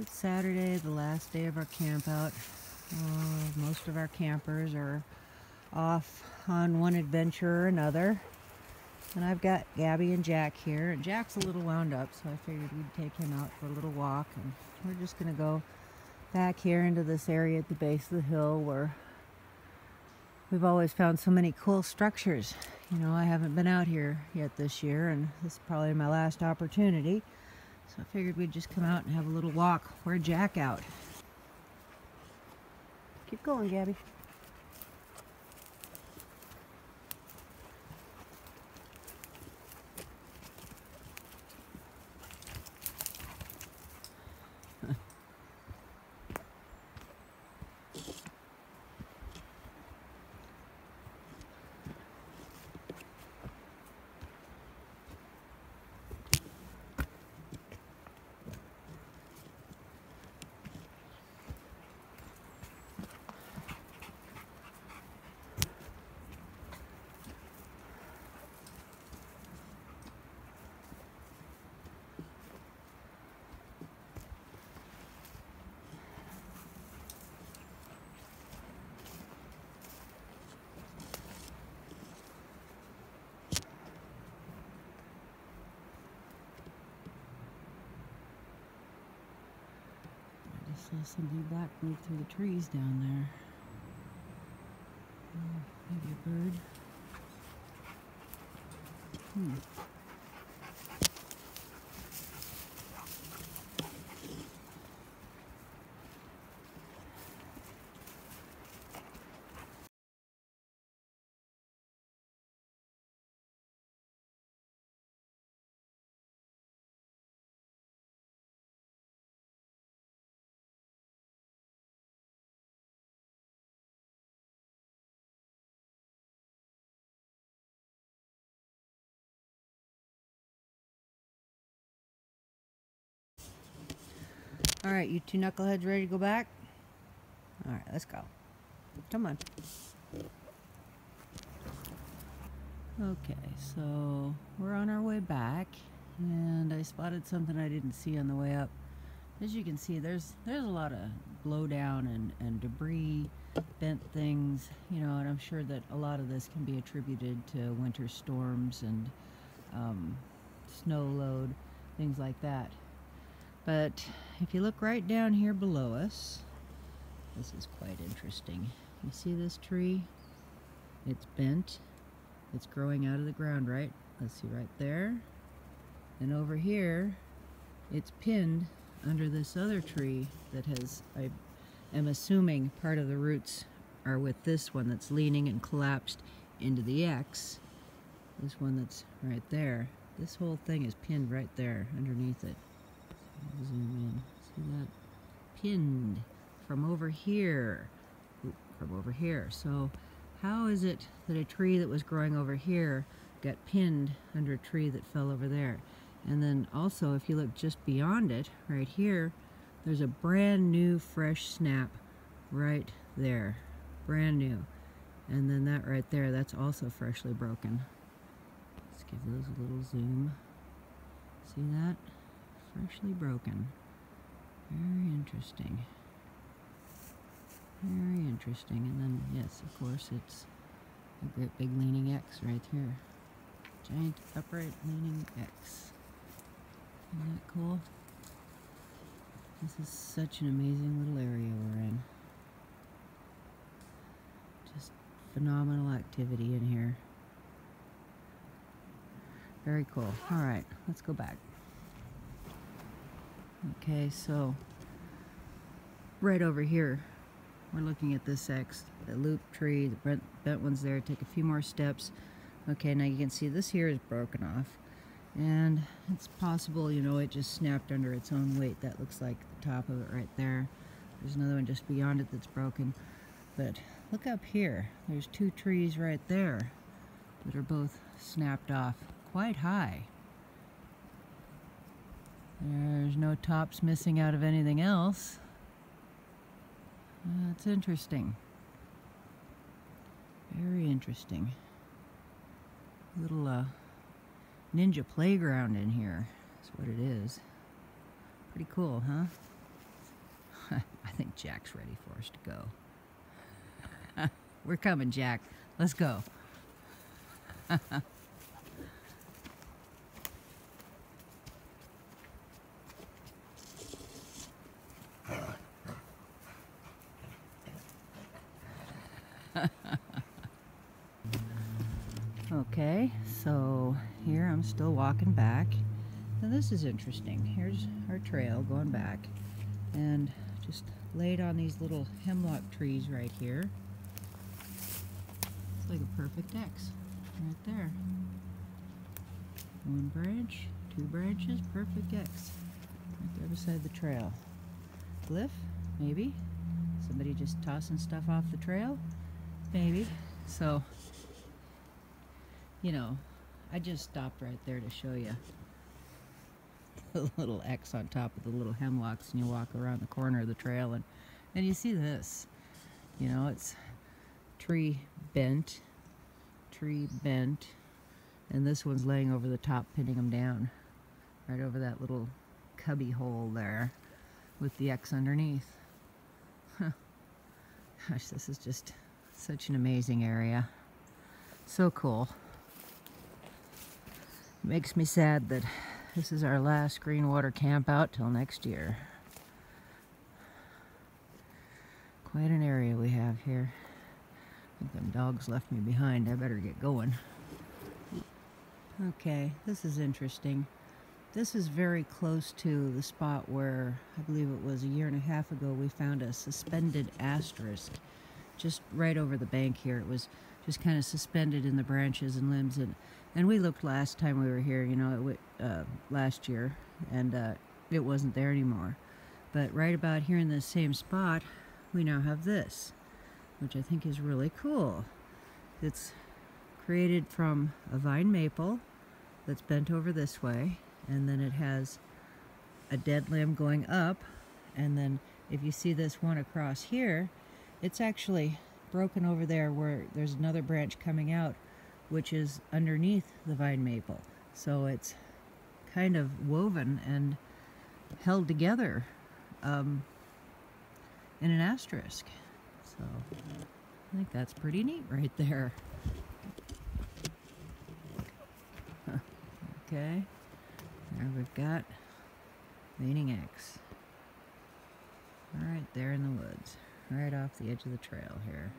It's Saturday, the last day of our camp out. Most of our campers are off on one adventure or another. And I've got Gabby and Jack here. And Jack's a little wound up, so I figured we'd take him out for a little walk. And we're just going to go back here into this area at the base of the hill where we've always found so many cool structures. You know, I haven't been out here yet this year, and this is probably my last opportunity. So I figured we'd just come out and have a little walk. Where'd Jack out? Keep going, Gabby. I saw something black move through the trees down there. Maybe a bird. All right, you two knuckleheads ready to go back? All right, let's go. Come on. Okay, so we're on our way back, and I spotted something I didn't see on the way up. As you can see, there's a lot of blowdown and debris, bent things, you know, and I'm sure that a lot of this can be attributed to winter storms and snow load, things like that. But if you look right down here below us, this is quite interesting. You see this tree? It's bent. It's growing out of the ground, right? Let's see, right there. And over here, it's pinned under this other tree that has, I am assuming part of the roots are with this one that's leaning and collapsed into the X. This one that's right there. This whole thing is pinned right there underneath it. Zoom in. See that? Pinned from over here. From over here. So how is it that a tree that was growing over here got pinned under a tree that fell over there? And then also, if you look just beyond it, right here, there's a brand new fresh snap right there. Brand new. And then that right there, that's also freshly broken. Let's give those a little zoom. See that? Freshly broken. Very interesting. Very interesting. And then, yes, of course, it's a great big leaning X right here. Giant upright leaning X. Isn't that cool? This is such an amazing little area we're in. Just phenomenal activity in here. Very cool. All right, let's go back. Okay, so right over here, we're looking at this X, the loop tree, the bent one's there. Take a few more steps. Okay, now you can see this here is broken off, and it's possible, you know, it just snapped under its own weight. That looks like the top of it right there. There's another one just beyond it that's broken. But look up here. There's two trees right there that are both snapped off quite high. There's no tops missing out of anything else. That's interesting. Very interesting. Little ninja playground in here is what it is. Pretty cool, huh? I think Jack's ready for us to go. We're coming, Jack. Let's go. Okay, so here I'm still walking back. Now this is interesting. Here's our trail going back, and just laid on these little hemlock trees right here. It's like a perfect X right there. One branch, two branches, perfect X right there beside the trail. Glyph? Maybe. Somebody just tossing stuff off the trail? Maybe. So, you know, I just stopped right there to show you the little X on top of the little hemlocks, and you walk around the corner of the trail and you see this. You know, it's tree bent, and this one's laying over the top, pinning them down right over that little cubby hole there with the X underneath. Gosh, this is just such an amazing area. So cool. It makes me sad that this is our last green water camp out till next year. Quite an area we have here. I think them dogs left me behind. I better get going. Okay, this is interesting. This is very close to the spot where I believe it was a year and a half ago we found a suspended asterisk just right over the bank here. It was just kind of suspended in the branches and limbs, and we looked last time we were here, you know, last year, and it wasn't there anymore. But right about here in this same spot, we now have this, which I think is really cool. It's created from a vine maple that's bent over this way, and then it has a dead limb going up, and then if you see this one across here, it's actually broken over there where there's another branch coming out, which is underneath the vine maple. So it's kind of woven and held together in an asterisk. So I think that's pretty neat right there. Okay, there we've got leaning X. Right there in the woods, right off the edge of the trail here.